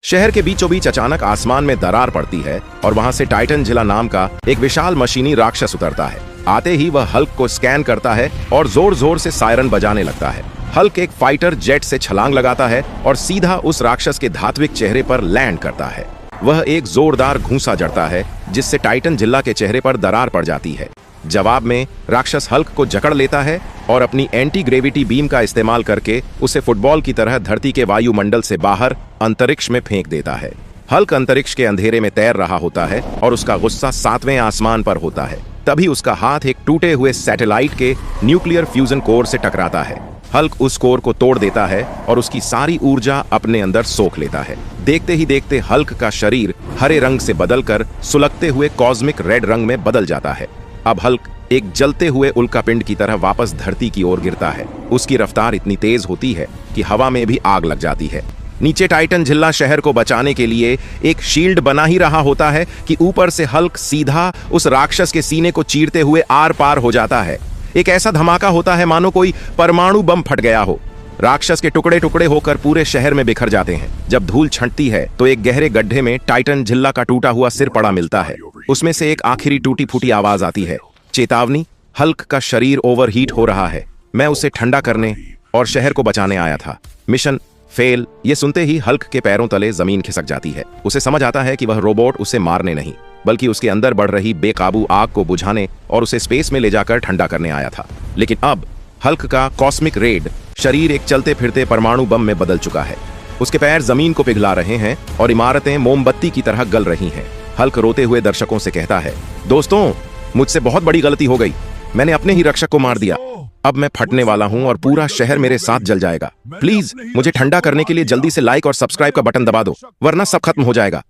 शहर के बीचों बीच अचानक आसमान में दरार पड़ती है और वहां से टाइटन जिला नाम का एक विशाल मशीनी राक्षस उतरता है। आते ही वह हल्क को स्कैन करता है और जोर जोर से सायरन बजाने लगता है। हल्क एक फाइटर जेट से छलांग लगाता है और सीधा उस राक्षस के धात्विक चेहरे पर लैंड करता है। वह एक जोरदार घूंसा जड़ता है जिससे टाइटन जिला के चेहरे पर दरार पड़ जाती है। जवाब में राक्षस हल्क को जकड़ लेता है और अपनी एंटी ग्रेविटी बीम का इस्तेमाल करके उसे फुटबॉल की तरह धरती के वायुमंडल से बाहर अंतरिक्ष में फेंक देता है। हल्क अंतरिक्ष के अंधेरे में तैर रहा होता है और उसका गुस्सा 7वें आसमान पर होता है। तभी उसका हाथ एक टूटे हुए सैटेलाइट के न्यूक्लियर फ्यूजन कोर से टकराता है। हल्क उस कोर को तोड़ देता है और उसकी सारी ऊर्जा अपने अंदर सोख लेता है। देखते ही देखते हल्क का शरीर हरे रंग से बदलकर सुलगते हुए कॉस्मिक रेड रंग में बदल जाता है। अब हल्क एक जलते हुए उल्कापिंड की तरह वापस धरती की ओर गिरता है। उसकी रफ्तार इतनी तेज होती है कि हवा में भी आग लग जाती है। नीचे टाइटन जिला शहर को बचाने के लिए एक शील्ड बना ही रहा होता है कि ऊपर से हल्क सीधा उस राक्षस के सीने को चीरते हुए आर पार हो जाता है। एक ऐसा धमाका होता है मानो कोई परमाणु बम फट गया हो। राक्षस के टुकड़े टुकड़े होकर पूरे शहर में बिखर जाते हैं। जब धूल छंटती है तो एक गहरे गड्ढे में टाइटन जिला का टूटा हुआ सिर पड़ा मिलता है। उसमें से एक आखिरी टूटी फूटी आवाज आती है, चेतावनी, हल्क का शरीर ओवरहीट हो रहा है। मैं उसे ठंडा करने और शहर को बचाने आया था। Mission fail. ये सुनते ही हल्क के पैरों तले जमीन खिसक जाती है। उसे समझ आता है कि वह रोबोट उसे मारने नहीं बल्कि उसके अंदर बढ़ रही बेकाबू आग को बुझाने और उसे स्पेस में ले जाकर ठंडा करने आया था। लेकिन अब हल्क का कॉस्मिक रेड शरीर एक चलते फिरते परमाणु बम में बदल चुका है। उसके पैर जमीन को पिघला रहे हैं और इमारतें मोमबत्ती की तरह गल रही हैं। हल्क रोते हुए दर्शकों से कहता है, दोस्तों, मुझसे बहुत बड़ी गलती हो गई। मैंने अपने ही रक्षक को मार दिया। अब मैं फटने वाला हूं और पूरा शहर मेरे साथ जल जाएगा। प्लीज मुझे ठंडा करने के लिए जल्दी से लाइक और सब्सक्राइब का बटन दबा दो, वरना सब खत्म हो जाएगा।